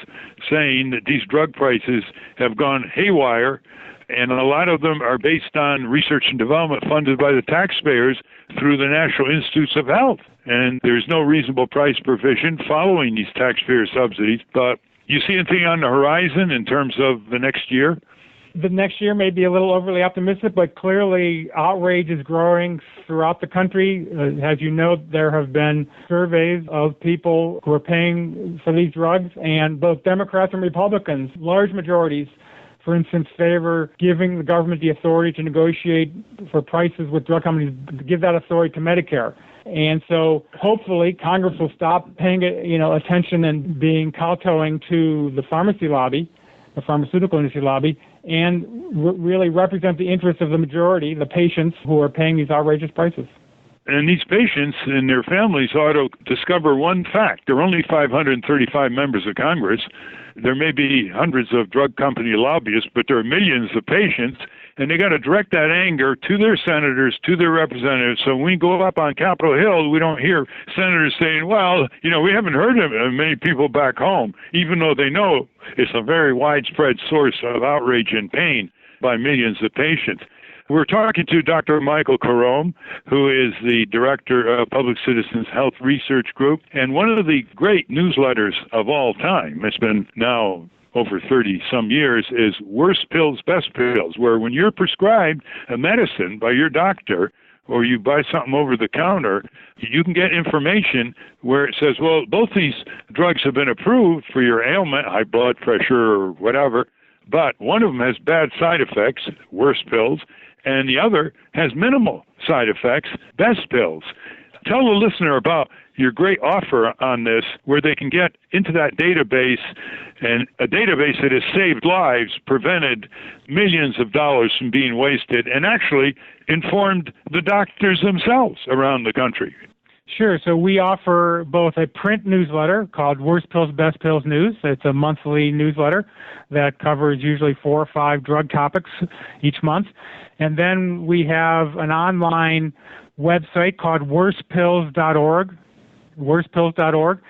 saying that these drug prices have gone haywire, and a lot of them are based on research and development funded by the taxpayers through the National Institutes of Health. And there's no reasonable price provision following these taxpayer subsidies. But you see anything on the horizon in terms of the next year? The next year may be a little overly optimistic, but clearly outrage is growing throughout the country. As you know, there have been surveys of people who are paying for these drugs, and both Democrats and Republicans, large majorities, for instance, favor giving the government the authority to negotiate for prices with drug companies, to give that authority to Medicare. And so hopefully Congress will stop paying attention and being kowtowing to the pharmacy lobby, the pharmaceutical industry lobby, and really represent the interests of the majority, the patients who are paying these outrageous prices. And these patients and their families ought to discover one fact. There are only 535 members of Congress. There may be hundreds of drug company lobbyists, but there are millions of patients, and they got to direct that anger to their senators, to their representatives. So when we go up on Capitol Hill, we don't hear senators saying, well, we haven't heard of many people back home, even though they know it's a very widespread source of outrage and pain by millions of patients. We're talking to Dr. Michael Coram, who is the director of Public Citizen Health Research Group, and one of the great newsletters of all time, it's been now over 30-some years, is Worst Pills, Best Pills, where when you're prescribed a medicine by your doctor or you buy something over the counter, you can get information where it says, well, both these drugs have been approved for your ailment, high blood pressure or whatever, but one of them has bad side effects, worst pills, and the other has minimal side effects, best pills. Tell the listener about your great offer on this, where they can get into that database, and a database that has saved lives, prevented millions of dollars from being wasted, and actually informed the doctors themselves around the country. Sure. So we offer both a print newsletter called Worst Pills, Best Pills News. It's a monthly newsletter that covers usually 4 or 5 drug topics each month. And then we have an online website called worstpills.org,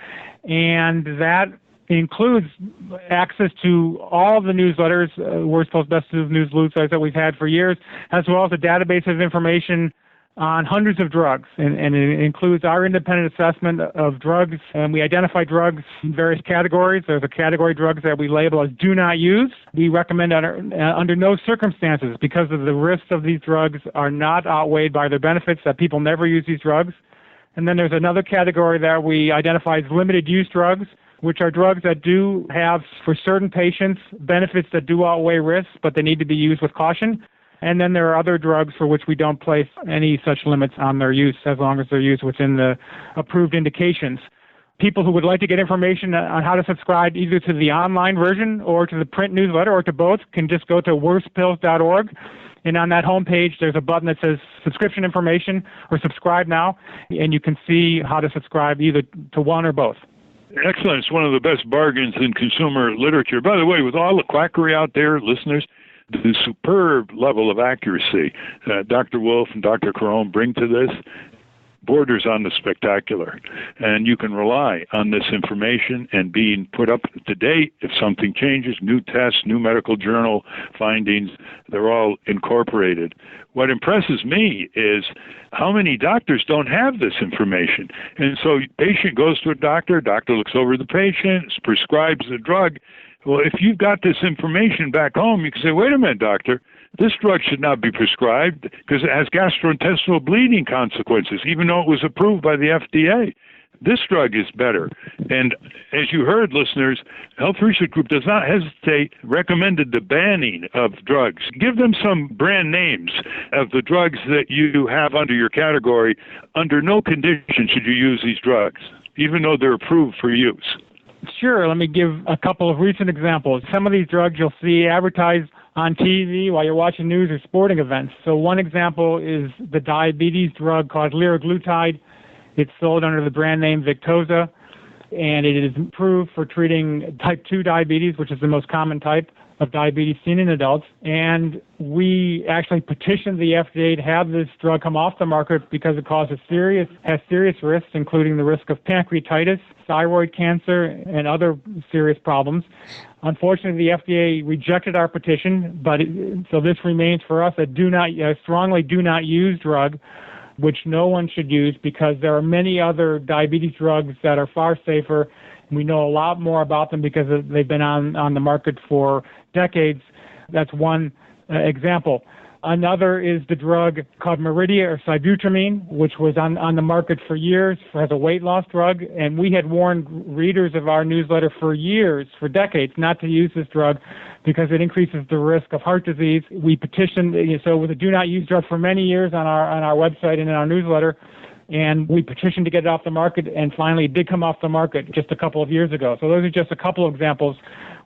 and that includes access to all the newsletters, Worst Pills, Best News newsletters that we've had for years, as well as a database of information on hundreds of drugs, and it includes our independent assessment of drugs, and we identify drugs in various categories. There's a category of drugs that we label as do not use. We recommend under no circumstances, because of the risks of these drugs are not outweighed by their benefits, that people never use these drugs. And then there's another category that we identify as limited use drugs, which are drugs that do have, for certain patients, benefits that do outweigh risks, but they need to be used with caution. And then there are other drugs for which we don't place any such limits on their use, as long as they're used within the approved indications. People who would like to get information on how to subscribe either to the online version or to the print newsletter or to both can just go to worstpills.org. And on that homepage, there's a button that says subscription information or subscribe now, and you can see how to subscribe either to one or both. Excellent. It's one of the best bargains in consumer literature. By the way, with all the quackery out there, listeners, the superb level of accuracy that Dr. Wolf and Dr. Carome bring to this borders on the spectacular. And you can rely on this information and being put up to date if something changes, new tests, new medical journal findings, they're all incorporated. What impresses me is how many doctors don't have this information. And so patient goes to a doctor looks over the patient, prescribes the drug. Well, if you've got this information back home, you can say, wait a minute, doctor, this drug should not be prescribed because it has gastrointestinal bleeding consequences, even though it was approved by the FDA. This drug is better. And as you heard, listeners, Health Research Group does not hesitate, recommended the banning of drugs. Give them some brand names of the drugs that you have under your category. Under no condition should you use these drugs, even though they're approved for use. Sure. Let me give a couple of recent examples. Some of these drugs you'll see advertised on TV while you're watching news or sporting events. So one example is the diabetes drug called liraglutide. It's sold under the brand name Victoza, and it is approved for treating type 2 diabetes, which is the most common type of diabetes seen in adults. And we actually petitioned the FDA to have this drug come off the market because it has serious risks, including the risk of pancreatitis, thyroid cancer, and other serious problems. Unfortunately, the FDA rejected our petition, so this remains for us a strongly do not use drug, which no one should use because there are many other diabetes drugs that are far safer. We know a lot more about them because they've been on the market for decades. That's one example. Another is the drug called Meridia or sibutramine, which was on the market for years as a weight loss drug. And we had warned readers of our newsletter for decades, not to use this drug because it increases the risk of heart disease. We petitioned, so with a do not use drug for many years on our website and in our newsletter. And we petitioned to get it off the market, and finally it did come off the market just a couple of years ago. So those are just a couple of examples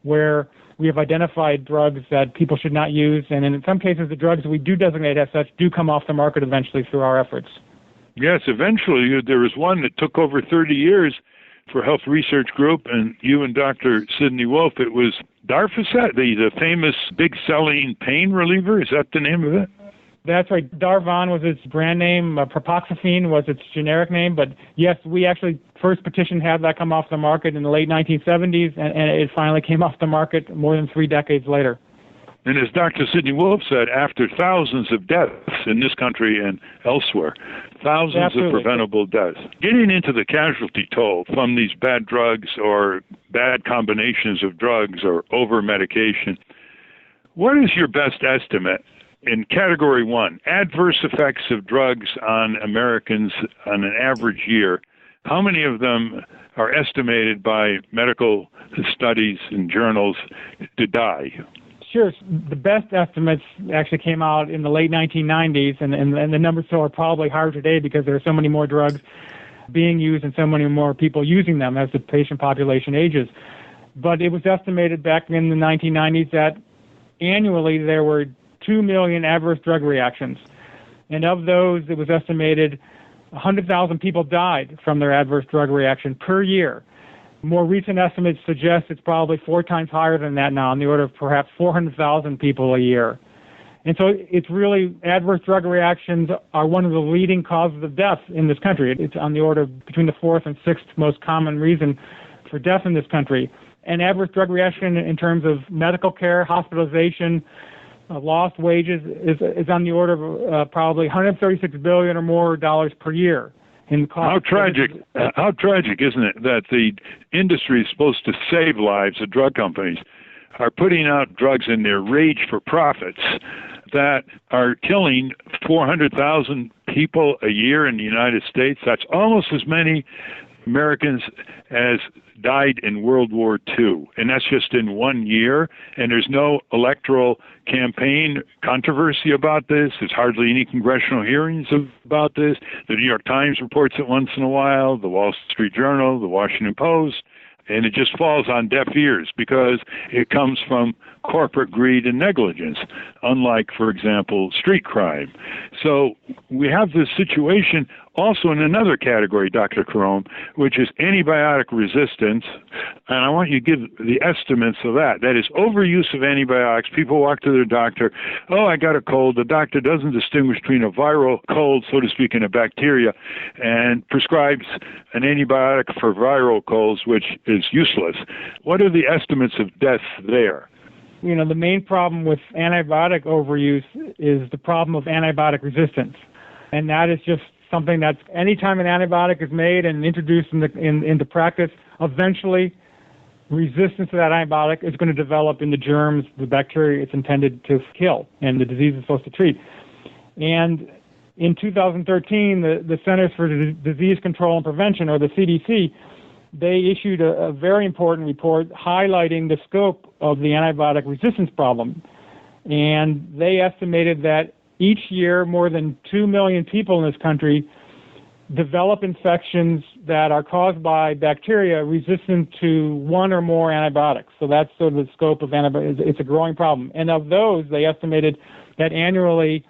where we have identified drugs that people should not use, and in some cases the drugs that we do designate as such do come off the market eventually through our efforts. Yes, eventually. There was one that took over 30 years for Health Research Group, and you and Dr. Sidney Wolf. It was Darvocet, the famous big-selling pain reliever. Is that the name of it? That's right. Darvon was its brand name. Propoxyphene was its generic name. But yes, we actually first petition had that come off the market in the late 1970s, and it finally came off the market more than 3 decades later. And as Dr. Sidney Wolf said, after thousands of deaths in this country and elsewhere, thousands of preventable deaths, getting into the casualty toll from these bad drugs or bad combinations of drugs or over-medication, what is your best estimate in Category 1, adverse effects of drugs on Americans on an average year? How many of them are estimated by medical studies and journals to die? Sure. The best estimates actually came out in the late 1990s, and the numbers still are probably higher today because there are so many more drugs being used and so many more people using them as the patient population ages. But it was estimated back in the 1990s that annually there were 2 million adverse drug reactions. And of those, it was estimated 100,000 people died from their adverse drug reaction per year. More recent estimates suggest it's probably 4 times higher than that now, in the order of perhaps 400,000 people a year. And so it's really, adverse drug reactions are one of the leading causes of death in this country. It's on the order of between the fourth and sixth most common reason for death in this country. And adverse drug reaction in terms of medical care, hospitalization, lost wages is on the order of probably $136 billion or more dollars per year. How tragic, isn't it, that the industry is supposed to save lives, the drug companies are putting out drugs in their rage for profits that are killing 400,000 people a year in the United States. That's almost as many Americans as died in World War II, and that's just in 1 year, and there's no electoral campaign controversy about this. There's hardly any congressional hearings about this. The New York Times reports it once in a while, the Wall Street Journal, the Washington Post, and it just falls on deaf ears because it comes from corporate greed and negligence, unlike, for example, street crime. So we have this situation also in another category, Dr. Carome, which is antibiotic resistance, and I want you to give the estimates of that. That is overuse of antibiotics. People walk to their doctor, oh, I got a cold. The doctor doesn't distinguish between a viral cold, so to speak, and a bacteria, and prescribes an antibiotic for viral colds, which is useless. What are the estimates of deaths there? You know, the main problem with antibiotic overuse is the problem of antibiotic resistance. And that is just something that's, anytime an antibiotic is made and introduced into practice, eventually resistance to that antibiotic is going to develop in the germs, the bacteria it's intended to kill, and the disease is supposed to treat. And in 2013, the Centers for Disease Control and Prevention, or the CDC, they issued a very important report highlighting the scope of the antibiotic resistance problem. And they estimated that each year more than 2 million people in this country develop infections that are caused by bacteria resistant to one or more antibiotics. So that's sort of the scope of antibiotics. It's a growing problem. And of those, they estimated that annually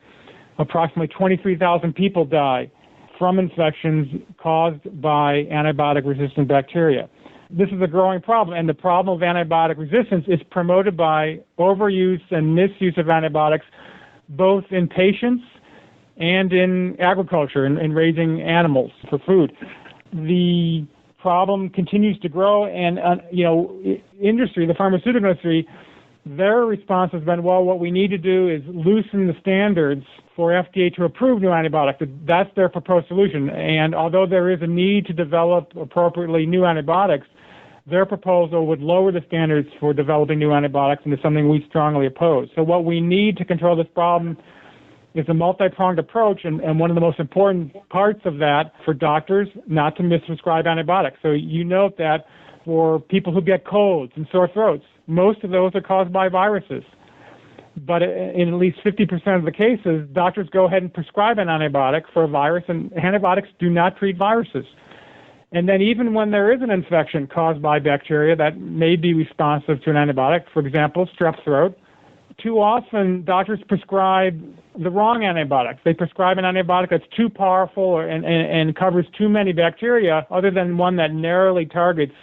approximately 23,000 people die from infections caused by antibiotic-resistant bacteria. This is a growing problem, and the problem of antibiotic resistance is promoted by overuse and misuse of antibiotics, both in patients and in agriculture, in raising animals for food. The problem continues to grow, and industry, the pharmaceutical industry, their response has been, well, what we need to do is loosen the standards for FDA to approve new antibiotics. That's their proposed solution. And although there is a need to develop appropriately new antibiotics, their proposal would lower the standards for developing new antibiotics, and it's something we strongly oppose. So what we need to control this problem is a multi-pronged approach, and one of the most important parts of that for doctors, not to misprescribe antibiotics. So you note that for people who get colds and sore throats, most of those are caused by viruses. But in at least 50% of the cases, doctors go ahead and prescribe an antibiotic for a virus, and antibiotics do not treat viruses. And then even when there is an infection caused by bacteria that may be responsive to an antibiotic, for example, strep throat, too often doctors prescribe the wrong antibiotics. They prescribe an antibiotic that's too powerful and covers too many bacteria other than one that narrowly targets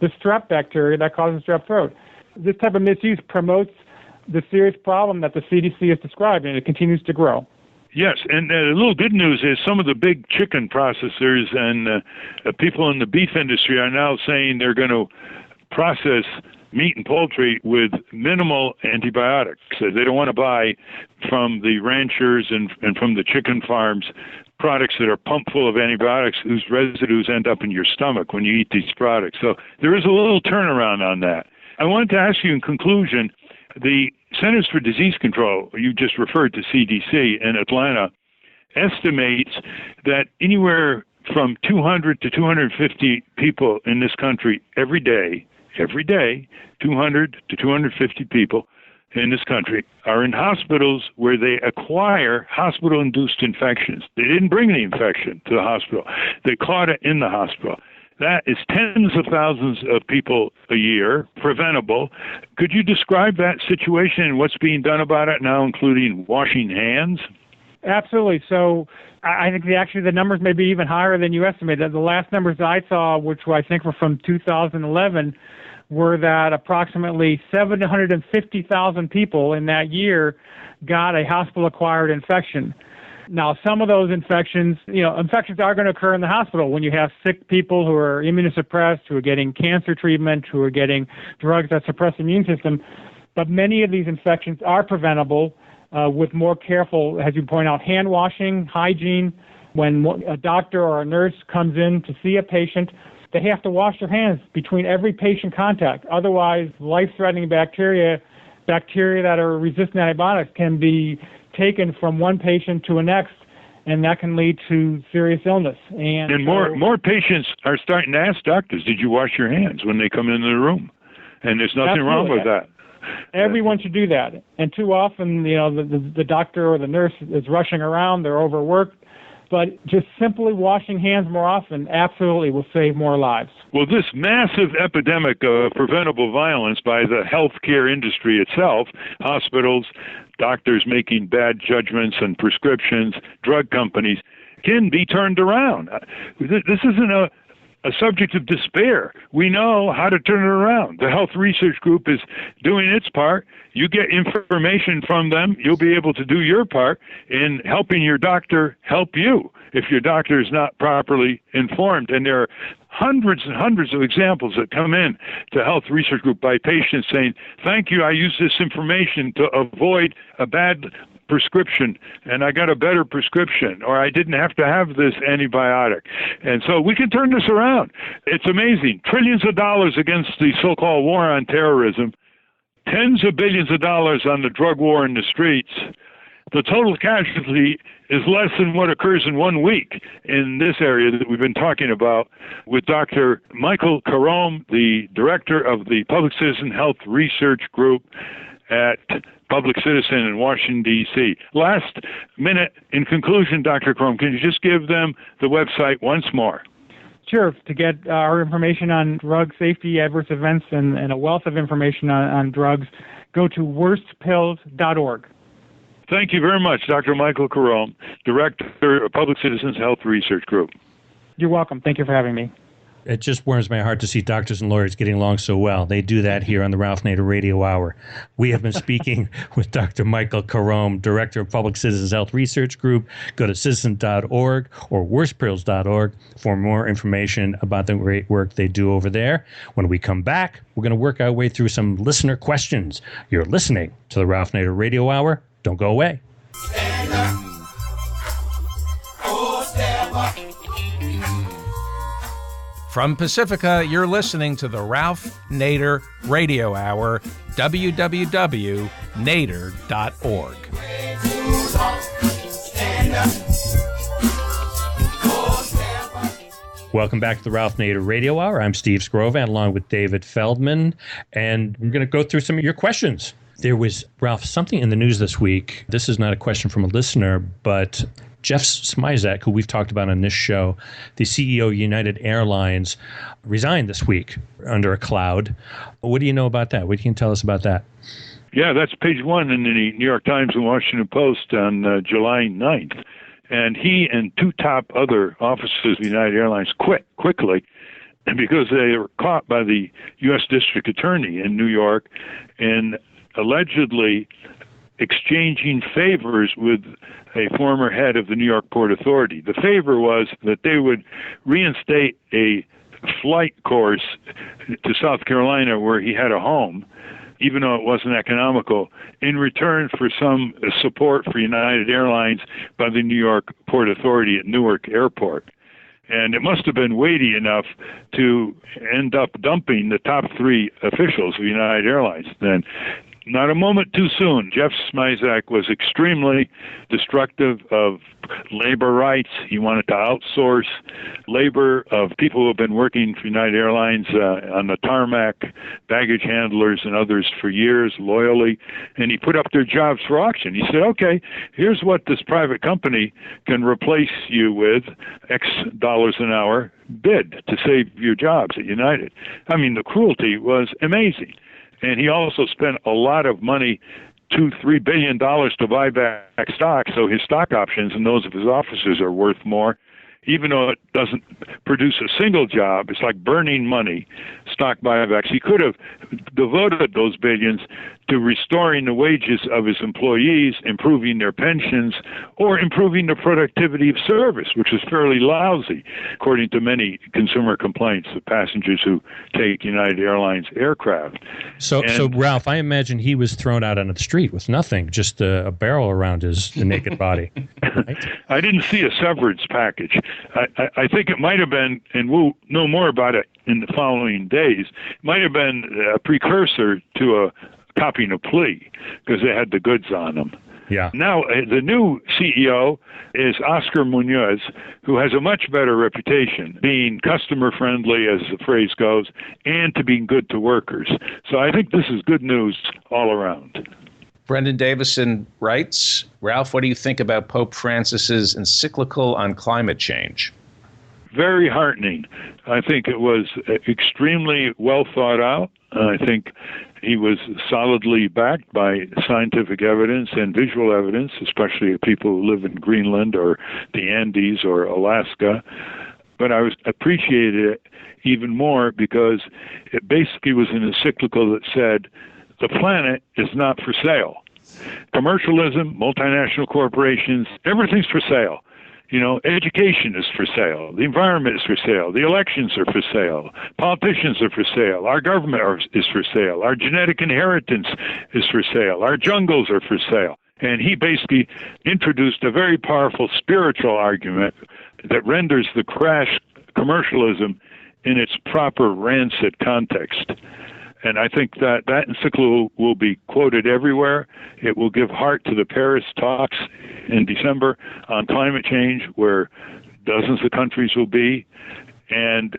the strep bacteria that causes strep throat. This type of misuse promotes the serious problem that the CDC has described, and it continues to grow. Yes, and the little good news is some of the big chicken processors and people in the beef industry are now saying they're going to process meat and poultry with minimal antibiotics. So they don't want to buy from the ranchers and from the chicken farms products that are pumped full of antibiotics whose residues end up in your stomach when you eat these products. So there is a little turnaround on that. I wanted to ask you in conclusion, the Centers for Disease Control, you just referred to CDC in Atlanta, estimates that anywhere from 200 to 250 people in this country every day, 200 to 250 people in this country are in hospitals where they acquire hospital-induced infections. They didn't bring the infection to the hospital. They caught it in the hospital. That is tens of thousands of people a year, preventable. Could you describe that situation and what's being done about it now, including washing hands? Absolutely. So I think the numbers may be even higher than you estimated. The last numbers I saw, which I think were from 2011, were that approximately 750,000 people in that year got a hospital-acquired infection. Now, some of those infections are going to occur in the hospital when you have sick people who are immunosuppressed, who are getting cancer treatment, who are getting drugs that suppress the immune system. But many of these infections are preventable with more careful, as you point out, hand washing, hygiene. When a doctor or a nurse comes in to see a patient, they have to wash their hands between every patient contact. Otherwise, life-threatening bacteria that are resistant to antibiotics can be taken from one patient to the next, and that can lead to serious illness. And more patients are starting to ask doctors, did you wash your hands when they come into the room? And there's nothing wrong with that. Everyone should do that. And too often, the doctor or the nurse is rushing around, they're overworked. But just simply washing hands more often absolutely will save more lives. Well, this massive epidemic of preventable violence by the healthcare industry itself, hospitals, doctors making bad judgments and prescriptions, drug companies, can be turned around. This isn't a subject of despair. We know how to turn it around. The Health Research Group is doing its part. You get information from them, you'll be able to do your part in helping your doctor help you if your doctor is not properly informed. And there are hundreds and hundreds of examples that come in to Health Research Group by patients saying, thank you, I used this information to avoid a bad prescription, and I got a better prescription, or I didn't have to have this antibiotic. And so we can turn this around. It's amazing. Trillions of dollars against the so-called war on terrorism, tens of billions of dollars on the drug war in the streets. The total casualty is less than what occurs in 1 week in this area that we've been talking about with Dr. Michael Coram, the director of the Public Citizen Health Research Group at Public Citizen in Washington, D.C. Last minute, in conclusion, Dr. Coram, can you just give them the website once more? Sure. To get our information on drug safety, adverse events, and a wealth of information on drugs, go to worstpills.org. Thank you very much, Dr. Michael Coram, Director of Public Citizens Health Research Group. You're welcome. Thank you for having me. It just warms my heart to see doctors and lawyers getting along so well. They do that here on the Ralph Nader Radio Hour. We have been speaking with Dr. Michael Coram, Director of Public Citizens Health Research Group. Go to citizen.org or worstpills.org for more information about the great work they do over there. When we come back, we're going to work our way through some listener questions. You're listening to the Ralph Nader Radio Hour. Don't go away. Stand up. Oh, step up. From Pacifica, you're listening to the Ralph Nader Radio Hour, www.nader.org. Welcome back to the Ralph Nader Radio Hour. I'm Steve Skrovan, along with David Feldman, and we're going to go through some of your questions. There was, Ralph, something in the news this week. This is not a question from a listener, but Jeff Smizek, who we've talked about on this show, the CEO of United Airlines, resigned this week under a cloud. What do you know about that? What can you tell us about that? Yeah, that's page one in the New York Times and Washington Post on July 9th. And he and two top other officers of United Airlines quit quickly because they were caught by the U.S. District Attorney in New York and allegedly exchanging favors with a former head of the New York Port Authority. The favor was that they would reinstate a flight course to South Carolina where he had a home, even though it wasn't economical, in return for some support for United Airlines by the New York Port Authority at Newark Airport. And it must have been weighty enough to end up dumping the top three officials of United Airlines. Then, not a moment too soon, Jeff Smizek was extremely destructive of labor rights. He wanted to outsource labor of people who have been working for United Airlines on the tarmac, baggage handlers and others for years, loyally, and he put up their jobs for auction. He said, okay, here's what this private company can replace you with, X dollars an hour, bid to save your jobs at United. I mean, the cruelty was amazing. And he also spent a lot of money, $2-3 billion to buy back stock, so his stock options and those of his officers are worth more. even though it doesn't produce a single job, it's like burning money, stock buybacks. He could have devoted those billions to restoring the wages of his employees, improving their pensions, or improving the productivity of service, which is fairly lousy, according to many consumer complaints of passengers who take United Airlines aircraft. So Ralph, I imagine he was thrown out on the street with nothing, just a barrel around his naked body. Right? I didn't see a severance package. I think it might have been, and we'll know more about it in the following days, it might have been a precursor to a copying a plea, because they had the goods on them. Yeah. Now, the new CEO is Oscar Munoz, who has a much better reputation, being customer-friendly, as the phrase goes, and to being good to workers. So I think this is good news all around. Brendan Davison writes, Ralph, what do you think about Pope Francis's encyclical on climate change? Very heartening. I think it was extremely well thought out. I think he was solidly backed by scientific evidence and visual evidence, especially people who live in Greenland or the Andes or Alaska. But I appreciated it even more because it basically was an encyclical that said, the planet is not for sale. Commercialism, multinational corporations, everything's for sale. You know, education is for sale. The environment is for sale. The elections are for sale. Politicians are for sale. Our government is for sale. Our genetic inheritance is for sale. Our jungles are for sale. And he basically introduced a very powerful spiritual argument that renders the crash commercialism in its proper rancid context. And I think that encyclical will be quoted everywhere. It will give heart to the Paris talks in December on climate change, where dozens of countries will be. And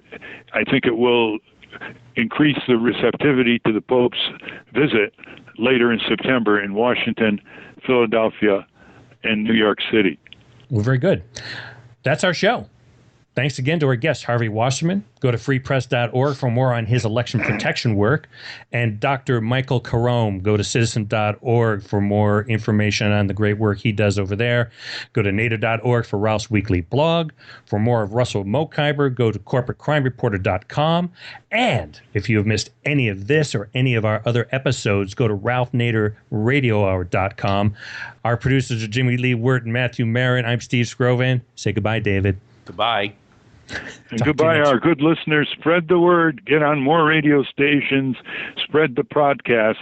I think it will increase the receptivity to the Pope's visit later in September in Washington, Philadelphia, and New York City. Well, very good. That's our show. Thanks again to our guest, Harvey Wasserman. Go to freepress.org for more on his election protection work. And Dr. Michael Coram, go to citizen.org for more information on the great work he does over there. Go to nader.org for Ralph's weekly blog. For more of Russell Mokhiber, go to corporatecrimereporter.com. And if you have missed any of this or any of our other episodes, go to ralphnaderradiohour.com. Our producers are Jimmy Lee Wirt and Matthew Marin. I'm Steve Scrovan. Say goodbye, David. Goodbye. And goodbye, our good listeners. Spread the word. Get on more radio stations. Spread the podcasts.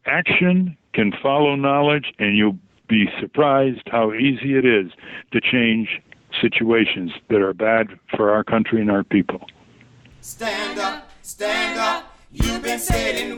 Action can follow knowledge, and you'll be surprised how easy it is to change situations that are bad for our country and our people. Stand up, you've been sitting